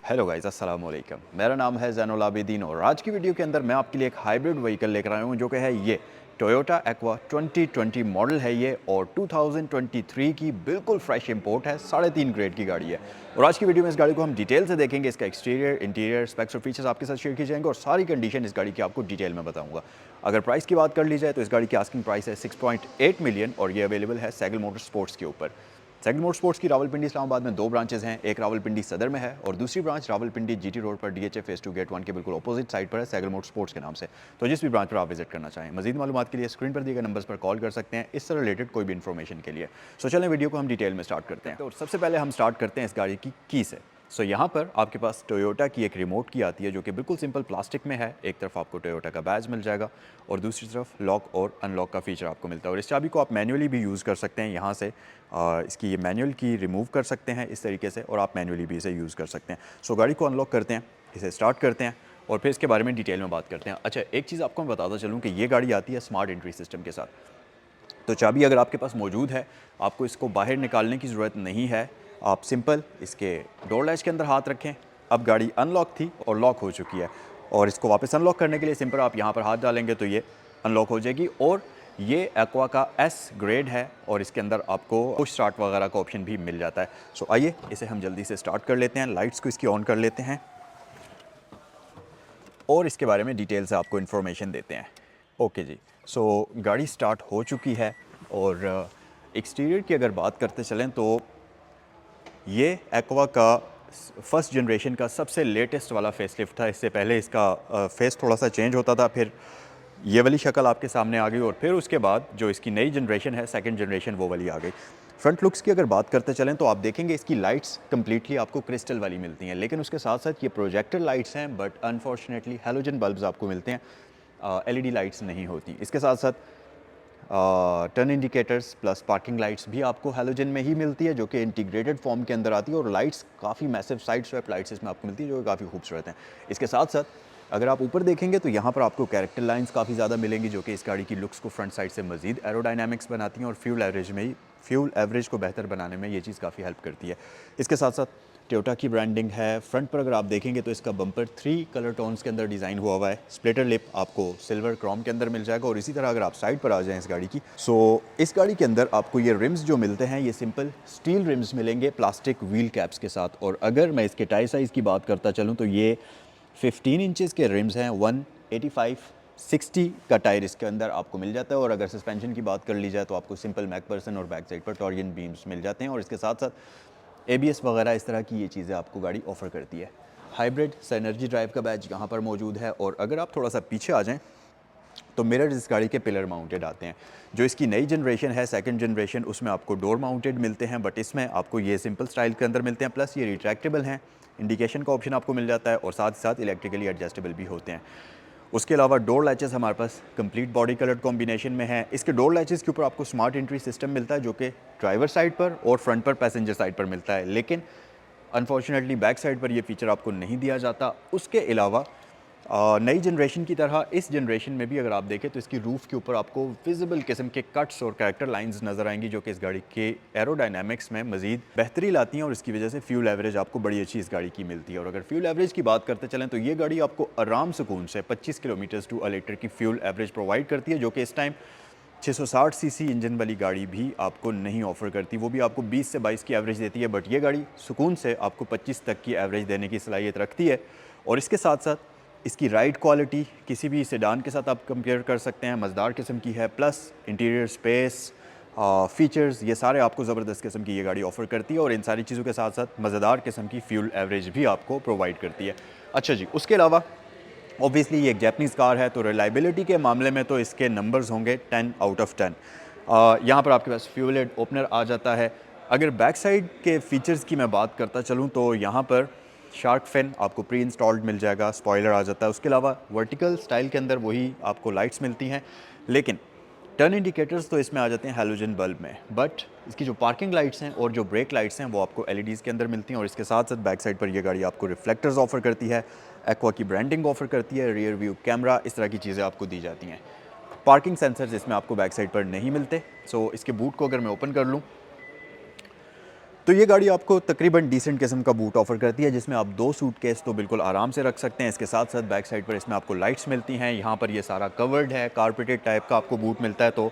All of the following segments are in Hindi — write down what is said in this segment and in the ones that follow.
हेलो गाइस, अस्सलाम वालेकुम। मेरा नाम है ज़ैनुल आबिदीन और आज की वीडियो के अंदर मैं आपके लिए एक हाइब्रिड व्हीकल लेकर आया हूँ जो कि है ये टोयोटा एक्वा 2020 मॉडल है ये और 2023 की बिल्कुल फ्रेश इंपोर्ट है। 3.5 ग्रेड की गाड़ी है और आज की वीडियो में इस गाड़ी को हम डिटेल से देखेंगे। इसका एक्सटीरियर, इंटीरियर, स्पेक्स और फीचर्स आपके साथ शेयर किए जाएंगे और सारी कंडीशन इस गाड़ी की आपको डिटेल में बताऊंगा। अगर प्राइस की बात कर ली जाए तो इस गाड़ी की आस्किंग प्राइस है 6.8 मिलियन और ये अवेलेबल है सैगल मोटर स्पोर्ट्स के ऊपर। सैगल मोटर स्पोर्ट्स की रावलपिंडी इस्लामाबाद में 2 ब्रांचेस हैं। एक रावलपिंडी सदर में है और दूसरी ब्रांच रावलपिंडी जीटी रोड पर डीएचए फेज 2 गेट 1 के बिल्कुल अपोजिट साइड पर है, सैगल मोटर स्पोर्ट्स के नाम से। तो जिस भी ब्रांच पर आप विजिट करना चाहें, मजीद मालूमात के लिए स्क्रीन पर दिए गए नंबर्स पर कॉल कर सकते हैं इससे रिलेटेड कोई भी इन्फॉर्मेशन के लिए। सो चलें वीडियो को हम डिटेल में स्टार्ट करते हैं। तो सबसे पहले हम स्टार्ट करते हैं इस गाड़ी की से। सो यहाँ पर आपके पास टोयोटा की एक रिमोट की आती है जो कि बिल्कुल सिंपल प्लास्टिक में है। एक तरफ आपको टोयोटा का बैज मिल जाएगा और दूसरी तरफ लॉक और अनलॉक का फीचर आपको मिलता है और इस चाबी को आप मैन्युअली भी यूज़ कर सकते हैं। यहाँ से इसकी ये मैनुअल की रिमूव कर सकते हैं इस तरीके से और आप मैन्युअली भी इसे यूज़ कर सकते हैं। सो गाड़ी को अनलॉक करते हैं, इसे स्टार्ट करते हैं और फिर इसके बारे में डिटेल में बात करते हैं। अच्छा, एक चीज़ आपको मैं बताता चलूँ कि ये गाड़ी आती है स्मार्ट एंट्री सिस्टम के साथ। तो चाबी अगर आपके पास मौजूद है, आपको इसको बाहर निकालने की ज़रूरत नहीं है। आप सिंपल इसके डोर लैच के अंदर हाथ रखें। अब गाड़ी अनलॉक थी और लॉक हो चुकी है और इसको वापस अनलॉक करने के लिए सिंपल आप यहाँ पर हाथ डालेंगे तो ये अनलॉक हो जाएगी। और ये एक्वा का एस ग्रेड है और इसके अंदर आपको पुश स्टार्ट वगैरह का ऑप्शन भी मिल जाता है। सो आइए इसे हम जल्दी से स्टार्ट कर लेते हैं। लाइट्स को इसकी ऑन कर लेते हैं और इसके बारे में डिटेल से आपको इन्फॉर्मेशन देते हैं। ओके जी, सो गाड़ी स्टार्ट हो चुकी है और एक्सटीरियर की अगर बात करते चलें तो ये एक्वा का फर्स्ट जनरेशन का सबसे लेटेस्ट वाला फेसलिफ्ट था। इससे पहले इसका फेस थोड़ा सा चेंज होता था, फिर ये वाली शक्ल आपके सामने आ गई और फिर उसके बाद जो इसकी नई जनरेशन है, सेकंड जनरेशन, वो वाली आ गई। फ्रंट लुक्स की अगर बात करते चलें तो आप देखेंगे इसकी लाइट्स कम्प्लीटली आपको क्रिस्टल वाली मिलती हैं, लेकिन उसके साथ साथ ये प्रोजेक्टर लाइट्स हैं बट अनफॉर्चुनेटली हैलोजन बल्ब्स आपको मिलते हैं, एलईडी लाइट्स नहीं होती। इसके साथ साथ turn indicators plus parking lights भी आपको हैलोजन में ही मिलती है जो कि इंटीग्रेटेड फॉर्म के अंदर आती है और लाइट्स काफ़ी मैसिव साइड स्वैप लाइट्स इसमें आपको मिलती है जो कि काफ़ी खूबसूरत हैं। इसके साथ साथ अगर आप ऊपर देखेंगे तो यहाँ पर आपको कैरेक्टर लाइंस काफ़ी ज़्यादा मिलेंगी जो कि इस गाड़ी की लुक्स को फ्रंट साइड से मज़ीद एरोडायनामिक्स बनाती हैं और फ्यूल एवरेज को बेहतर बनाने में ये चीज़ काफ़ी हेल्प करती है। इसके साथ साथ टोयोटा की ब्रांडिंग है। फ्रंट पर अगर आप देखेंगे तो इसका बम्पर 3 कलर टोन्स के अंदर डिज़ाइन हुआ हुआ है। स्प्लिटर लिप आपको सिल्वर क्रोम के अंदर मिल जाएगा और इसी तरह अगर आप साइड पर आ जाएं इस गाड़ी की, सो इस गाड़ी के अंदर आपको ये रिम्स जो मिलते हैं ये सिंपल स्टील रिम्स मिलेंगे प्लास्टिक व्हील कैप्स के साथ। और अगर मैं इसके टायर साइज़ की बात करता चलूँ तो ये 15 इंचज़ के रिम्स हैं। 185/60 का टायर इसके अंदर आपको मिल जाता है और अगर सस्पेंशन की बात कर ली जाए तो आपको सिंपल मैकपर्सन और बैक साइड पर टॉरियन बीम्स मिल जाते हैं और इसके साथ साथ एबीएस वगैरह इस तरह की ये चीज़ें आपको गाड़ी ऑफ़र करती है। हाइब्रिड सिनर्जी ड्राइव का बैच यहाँ पर मौजूद है और अगर आप थोड़ा सा पीछे आ जाएँ तो मिरर इस गाड़ी के पिलर माउंटेड आते हैं। जो इसकी नई जनरेशन है, सेकंड जनरेशन, उसमें आपको डोर माउंटेड मिलते हैं बट इसमें आपको ये सिंपल स्टाइल के अंदर मिलते हैं। प्लस ये रिट्रैक्टेबल हैं, इंडिकेशन का ऑप्शन आपको मिल जाता है और साथ ही साथ इलेक्ट्रिकली एडजस्टेबल भी होते हैं। उसके अलावा डोर लैचेस हमारे पास कंप्लीट बॉडी कलर कॉम्बिनेशन में है। इसके डोर लैचेस के ऊपर आपको स्मार्ट एंट्री सिस्टम मिलता है जो कि ड्राइवर साइड पर और फ्रंट पर पैसेंजर साइड पर मिलता है, लेकिन अनफॉर्चुनेटली बैक साइड पर यह फीचर आपको नहीं दिया जाता। उसके अलावा नई जनरेशन की तरह इस जनरेशन में भी अगर आप देखें तो इसकी रूफ़ के ऊपर आपको विजिबल किस्म के कट्स और कैरेक्टर लाइंस नज़र आएंगी जो कि इस गाड़ी के एरोडायनामिक्स में मज़ीद बेहतरी लाती हैं और इसकी वजह से फ्यूल एवरेज आपको बड़ी अच्छी इस गाड़ी की मिलती है। और अगर फ्यूल एवरेज की बात करते चलें तो ये गाड़ी आपको आराम सुकून से 25 किलोमीटर टू अ लीटर की फ्यूल एवरेज प्रोवाइड करती है जो कि इस टाइम 660 सीसी इंजन वाली गाड़ी भी आपको नहीं ऑफ़र करती। वो भी आपको 20 से 22 की एवरेज देती है बट ये गाड़ी सुकून से आपको 25 तक की एवरेज देने की सलाहियत रखती है। और इसके साथ साथ इसकी राइड क्वालिटी किसी भी सेडान के साथ आप कंपेयर कर सकते हैं, मज़ेदार किस्म की है। प्लस इंटीरियर स्पेस, फीचर्स, ये सारे आपको ज़बरदस्त किस्म की ये गाड़ी ऑफ़र करती है और इन सारी चीज़ों के साथ साथ मज़ेदार किस्म की फ्यूल एवरेज भी आपको प्रोवाइड करती है। अच्छा जी, उसके अलावा ऑब्वियसली ये एक जैपनीज़ कार है तो रिलायबिलिटी के मामले में तो इसके नंबर्स होंगे 10 आउट ऑफ 10। यहाँ पर आपके पास फ्यूलेड ओपनर आ जाता है। अगर बैक साइड के फ़ीचर्स की मैं बात करता चलूँ तो यहाँ पर शार्क फिन आपको प्री इंस्टॉल्ड मिल जाएगा, स्पॉइलर आ जाता है। उसके अलावा वर्टिकल स्टाइल के अंदर वही आपको लाइट्स मिलती हैं, लेकिन टर्न इंडिकेटर्स तो इसमें आ जाते हैं हैलोजन बल्ब में। बट इसकी जो पार्किंग लाइट्स हैं और जो ब्रेक लाइट्स हैं वो आपको एलईडीज़ के अंदर मिलती हैं और इसके साथ साथ बैक साइड पर ये गाड़ी आपको रिफ्लेक्टर्स ऑफ़र करती है, एक्वा की ब्रांडिंग ऑफ़र करती है, रियर व्यू कैमरा, इस तरह की चीज़ें आपको दी जाती हैं। पार्किंग सेंसर्स इसमें आपको बैक साइड पर नहीं मिलते। सो इसके बूट को अगर मैं ओपन कर लूँ तो ये गाड़ी आपको तकरीबन डिसेंट किस्म का बूट ऑफर करती है, जिसमें आप 2 सूटकेस तो बिल्कुल आराम से रख सकते हैं। इसके साथ साथ बैक साइड पर इसमें आपको लाइट्स मिलती हैं। यहाँ पर ये सारा कवर्ड है, कारपेटेड टाइप का आपको बूट मिलता है, तो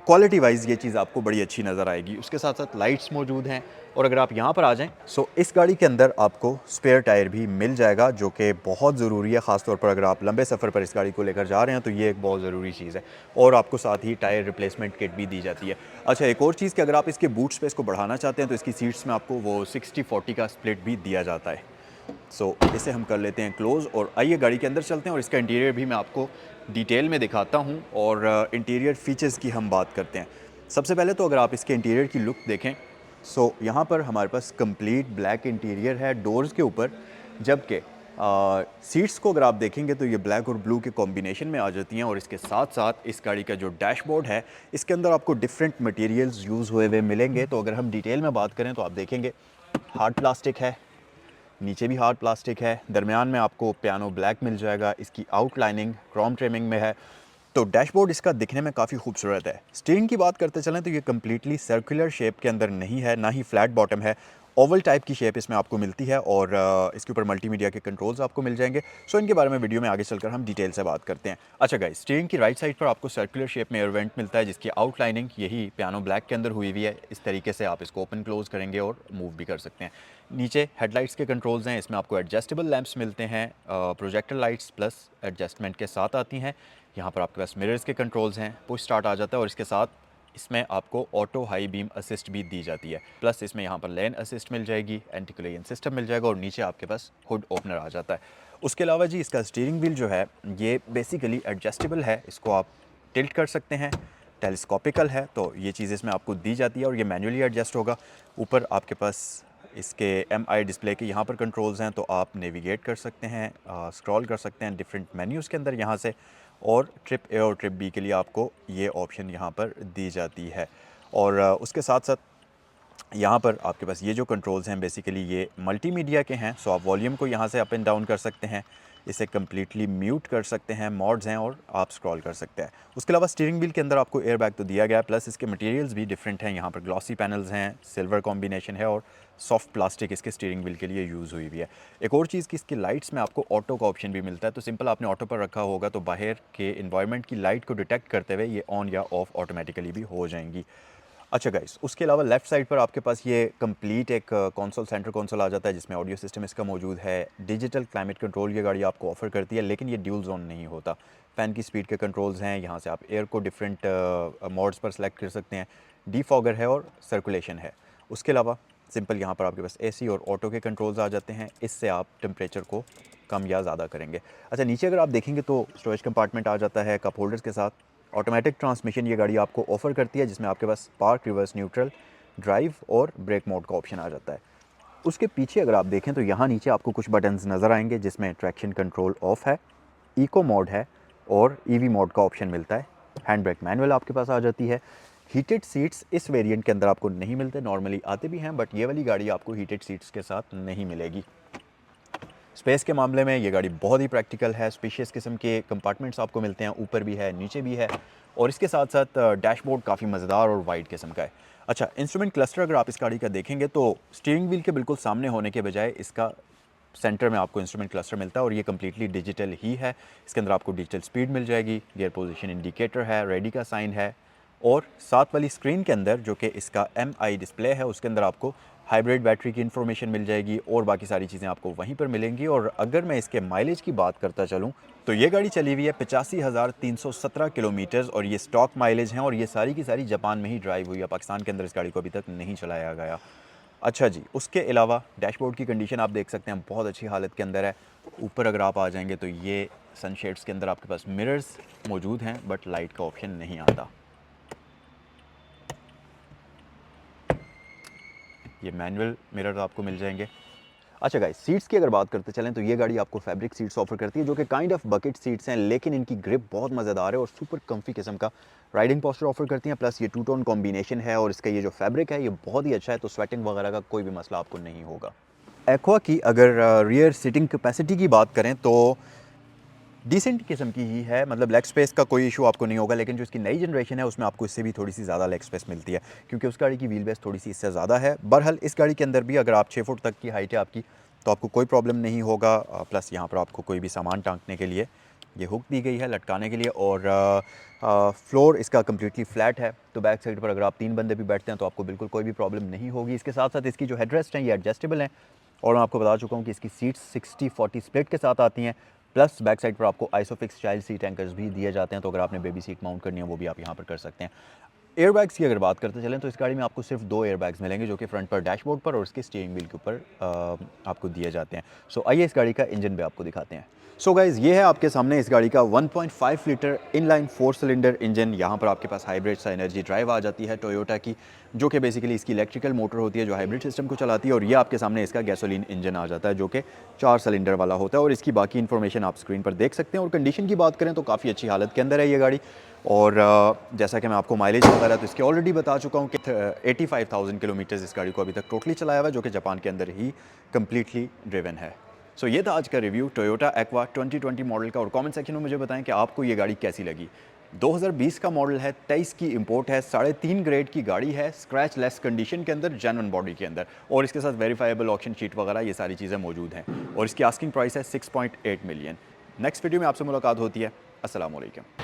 क्वालिटी वाइज ये चीज़ आपको बड़ी अच्छी नज़र आएगी। उसके साथ साथ लाइट्स मौजूद हैं। और अगर आप यहाँ पर आ जाएं, सो इस गाड़ी के अंदर आपको स्पेयर टायर भी मिल जाएगा, जो कि बहुत ज़रूरी है। ख़ासतौर पर अगर आप लंबे सफ़र पर इस गाड़ी को लेकर जा रहे हैं तो ये एक बहुत ज़रूरी चीज़ है। और आपको साथ ही टायर रिप्लेसमेंट किट भी दी जाती है। अच्छा, एक और चीज़ कि अगर आप इसके बूट स्पेस को बढ़ाना चाहते हैं तो इसकी सीट्स में आपको वो 60-40 का स्प्लिट भी दिया जाता है। सो इसे हम कर लेते हैं क्लोज़ और आइए गाड़ी के अंदर चलते हैं और इसका इंटीरियर भी मैं आपको डिटेल में दिखाता हूँ और इंटीरियर फीचर्स की हम बात करते हैं। सबसे पहले तो अगर आप इसके इंटीरियर की लुक देखें, सो यहाँ पर हमारे पास कंप्लीट ब्लैक इंटीरियर है डोर्स के ऊपर, जबकि सीट्स को अगर आप देखेंगे तो ये ब्लैक और ब्लू के कॉम्बिनेशन में आ जाती हैं। और इसके साथ साथ इस गाड़ी का जो डैशबोर्ड है, इसके अंदर आपको डिफरेंट मटेरियल्स यूज़ हुए हुए मिलेंगे। तो अगर हम डिटेल में बात करें तो आप देखेंगे हार्ड प्लास्टिक है, नीचे भी हार्ड प्लास्टिक है, दरमियान में आपको पियानो ब्लैक मिल जाएगा, इसकी आउटलाइनिंग क्रोम ट्रिमिंग में है। तो डैशबोर्ड इसका दिखने में काफ़ी खूबसूरत है। स्टीयरिंग की बात करते चलें तो ये कम्प्लीटली सर्कुलर शेप के अंदर नहीं है, ना ही फ्लैट बॉटम है, ओवल टाइप की शेप इसमें आपको मिलती है। और इसके ऊपर मल्टीमीडिया के कंट्रोल्स आपको मिल जाएंगे। सो इनके बारे में वीडियो में आगे चलकर हम डिटेल से बात करते हैं। अच्छा गाइस, स्टीयरिंग की राइट साइड पर आपको सर्कुलर शेप में एयर वेंट मिलता है, जिसकी आउटलाइनिंग यही पियानो ब्लैक के अंदर हुई हुई है। इस तरीके से आप इसको ओपन क्लोज करेंगे और मूव भी कर सकते हैं। नीचे हेडलाइट्स के कंट्रोल्स हैं, इसमें आपको एडजस्टेबल लैंप्स मिलते हैं, प्रोजेक्टर लाइट्स प्लस एडजस्टमेंट के साथ आती हैं। यहाँ पर आपके पास मिरर्स के कंट्रोल्स हैं, पुश स्टार्ट आ जाता है और इसके साथ इसमें आपको ऑटो हाई बीम असिस्ट भी दी जाती है। प्लस इसमें यहाँ पर लेन असिस्ट मिल जाएगी, एंटी कोलिजन सिस्टम मिल जाएगा और नीचे आपके पास हुड ओपनर आ जाता है। उसके अलावा जी इसका स्टीयरिंग व्हील जो है ये बेसिकली एडजस्टेबल है, इसको आप टिल्ट कर सकते हैं, टेलीस्कोपिकल है, तो ये चीज़ इसमें आपको दी जाती है और ये मैनुअली एडजस्ट होगा। ऊपर आपके पास इसके एमआई डिस्प्ले के यहाँ पर कंट्रोल्स हैं, तो आप नेविगेट कर सकते हैं, स्क्रॉल कर सकते हैं डिफरेंट मेन्यूज़ के अंदर यहाँ से। और ट्रिप ए और ट्रिप बी के लिए आपको ये ऑप्शन यहाँ पर दी जाती है। और उसके साथ साथ यहाँ पर आपके पास ये जो कंट्रोल्स हैं बेसिकली ये मल्टीमीडिया के हैं। सो आप वॉल्यूम को यहाँ से अप एंड डाउन कर सकते हैं, इसे कम्प्लीटली म्यूट कर सकते हैं, मॉड्स हैं और आप स्क्रॉल कर सकते हैं। उसके अलावा स्टीयरिंग व्हील के अंदर आपको एयर बैग तो दिया गया है, प्लस इसके मटेरियल्स भी डिफरेंट हैं। यहाँ पर ग्लॉसी पैनल्स हैं, सिल्वर कॉम्बिनेशन है और सॉफ्ट प्लास्टिक इसके स्टीयरिंग व्हील के लिए यूज़ हुई हुई है। एक और चीज़ कि इसकी लाइट्स में आपको ऑटो का ऑप्शन भी मिलता है, तो सिंपल आपने ऑटो पर रखा होगा तो बाहर के इन्वायरमेंट की लाइट को डिटेक्ट करते हुए ये ऑन या ऑफ ऑटोमेटिकली भी हो जाएंगी। अच्छा गाइस, उसके अलावा लेफ़्ट साइड पर आपके पास ये कंप्लीट एक कंसोल, सेंटर कंसोल आ जाता है, जिसमें ऑडियो सिस्टम इसका मौजूद है। डिजिटल क्लाइमेट कंट्रोल ये गाड़ी आपको ऑफर करती है, लेकिन ये ड्यूल जोन नहीं होता। फ़ैन की स्पीड के कंट्रोल्स हैं, यहाँ से आप एयर को डिफरेंट मोड्स पर सेलेक्ट कर सकते हैं। डीफॉगर है और सर्कुलेशन है। उसके अलावा सिंपल यहाँ पर आपके पास एसी और ऑटो के कंट्रोल्स आ जाते हैं, इससे आप टेम्परेचर को कम या ज़्यादा करेंगे। अच्छा, नीचे अगर आप देखेंगे तो स्टोरेज कंपार्टमेंट आ जाता है कप होल्डर्स के साथ। ऑटोमेटिक ट्रांसमिशन ये गाड़ी आपको ऑफ़र करती है, जिसमें आपके पास पार्क, रिवर्स, न्यूट्रल, ड्राइव और ब्रेक मोड का ऑप्शन आ जाता है। उसके पीछे अगर आप देखें तो यहाँ नीचे आपको कुछ बटन्स नज़र आएंगे, जिसमें ट्रैक्शन कंट्रोल ऑफ है, इको मोड है और ईवी मोड का ऑप्शन मिलता है। हैंड ब्रेक मैनुअल आपके पास आ जाती है। हीटेड सीट्स इस वेरिएंट के अंदर आपको नहीं मिलते, नॉर्मली आते भी हैं, बट ये वाली गाड़ी आपको हीटेड सीट्स के साथ नहीं मिलेगी। स्पेस के मामले में ये गाड़ी बहुत ही प्रैक्टिकल है, स्पेशियस किस्म के कंपार्टमेंट्स आपको मिलते हैं, ऊपर भी है, नीचे भी है। और इसके साथ साथ डैशबोर्ड काफ़ी मज़ेदार और वाइड किस्म का है। अच्छा, इंस्ट्रूमेंट क्लस्टर अगर आप इस गाड़ी का देखेंगे तो स्टीयरिंग व्हील के बिल्कुल सामने होने के बजाय इसका सेंटर में आपको इंस्ट्रूमेंट क्लस्टर मिलता है और ये कम्प्लीटली डिजिटल ही है। इसके अंदर आपको डिजिटल स्पीड मिल जाएगी, गियर पोजीशन इंडिकेटर है, रेडी का साइन है और साथ वाली स्क्रीन के अंदर जो कि इसका एमआई डिस्प्ले है उसके अंदर आपको हाइब्रिड बैटरी की इन्फॉर्मेशन मिल जाएगी और बाकी सारी चीज़ें आपको वहीं पर मिलेंगी। और अगर मैं इसके माइलेज की बात करता चलूँ तो ये गाड़ी चली हुई है 85,317 किलोमीटर्स और ये स्टॉक माइलेज हैं और ये सारी की सारी जापान में ही ड्राइव हुई है, पाकिस्तान के अंदर इस गाड़ी को अभी तक नहीं चलाया गया। अच्छा जी, उसके अलावा डैशबोर्ड की कंडीशन आप देख सकते हैं बहुत अच्छी हालत के अंदर है। ऊपर अगर आप आ जाएंगे तो ये सनशेड्स के अंदर आपके पास मिरर्स मौजूद हैं, बट लाइट का ऑप्शन नहीं आता। ये मैनुअल मिरर आपको मिल जाएंगे। अच्छा गाइस, सीट्स की अगर बात करते चलें तो ये गाड़ी आपको फैब्रिक सीट्स ऑफर करती है, जो कि काइंड ऑफ बकेट सीट्स हैं, लेकिन इनकी ग्रिप बहुत मज़ेदार है और सुपर कम्फी किस्म का राइडिंग पोस्चर ऑफर करती हैं। प्लस ये टू टोन कॉम्बिनेशन है और इसका ये जो फैब्रिक है ये बहुत ही अच्छा है, तो स्वेटिंग वगैरह का कोई भी मसला आपको नहीं होगा। एक्वा की अगर रियर सीटिंग कैपेसिटी की बात करें तो डिसेंट किस्म की ही है, मतलब लेग स्पेस का कोई इशू आपको नहीं होगा, लेकिन जो इसकी नई जनरेशन है उसमें आपको इससे भी थोड़ी सी ज़्यादा लेग स्पेस मिलती है, क्योंकि उस गाड़ी की व्हील बेस थोड़ी सी इससे ज़्यादा है। बहरहाल इस गाड़ी के अंदर भी अगर आप 6 फुट तक की हाइट है आपकी, तो आपको कोई प्रॉब्लम नहीं होगा। प्लस यहाँ पर आपको कोई भी सामान टांगने के लिए ये हुक दी गई है लटकाने के लिए, और फ्लोर इसका कम्प्लीटली फ्लैट है, तो बैक साइड पर अगर आप 3 बंदे भी बैठते हैं तो आपको बिल्कुल कोई भी प्रॉब्लम नहीं होगी। इसके साथ साथ इसकी जो हेडरेस्ट हैं ये एडजस्टेबल हैं, और मैं आपको बता चुका हूँ कि इसकी सीट्स 60-40 स्प्लिट के साथ आती हैं। प्लस बैक साइड पर आपको आइसोफिक्स चाइल्ड सीट एंकर्स भी दिए जाते हैं, तो अगर आपने बेबी सीट माउंट करनी है वो भी आप यहाँ पर कर सकते हैं। एयरबैग्स की अगर बात करते चलें तो इस गाड़ी में आपको सिर्फ 2 एयरबैग्स मिलेंगे, जो कि फ्रंट पर डैशबोर्ड पर और उसके स्टीयरिंग व्हील के ऊपर आपको दिए जाते हैं। सो आइए इस गाड़ी का इंजन भी आपको दिखाते हैं। सो गाइज़, ये है आपके सामने इस गाड़ी का 1.5 लीटर इनलाइन 4 सिलेंडर इंजन। यहाँ पर आपके पास हाइब्रिड सा एनर्जी ड्राइव आ जाती है टोयोटा की, जो कि बेसिकली इसकी इलेक्ट्रिकल मोटर होती है जो हाइब्रिड सिस्टम को चलाती है, और ये आपके सामने इसका गैसोलीन इंजन आ जाता है जो कि 4 सिलेंडर वाला होता है, और इसकी बाकी इन्फॉर्मेशन आप स्क्रीन पर देख सकते हैं। और कंडीशन की बात करें तो काफ़ी अच्छी हालत के अंदर है ये गाड़ी, और जैसा कि मैं आपको माइलेज वगैरह तो इसकी ऑलरेडी बता चुका हूँ कि 85,000 किलोमीटर्स इस गाड़ी को अभी तक टोटली चलाया हुआ है, जो कि जापान के अंदर ही कम्प्लीटली ड्रिवन है। सो ये था आज का रिव्यू टोयोटा एक्वा 2020 मॉडल का, और कमेंट सेक्शन में मुझे बताएं कि आपको ये गाड़ी कैसी लगी। 2020 का मॉडल है, 23 की इंपोर्ट है, 3.5 ग्रेड की गाड़ी है, स्क्रैच लेस कंडीशन के अंदर, जेन्युइन बॉडी के अंदर, और इसके साथ वेरीफाइबल ऑक्शन शीट वगैरह ये सारी चीज़ें मौजूद हैं, और इसकी आस्किंग प्राइस है 6.8 मिलियन। नेक्स्ट वीडियो में आपसे मुलाकात होती है। अस्सलाम वालेकुम।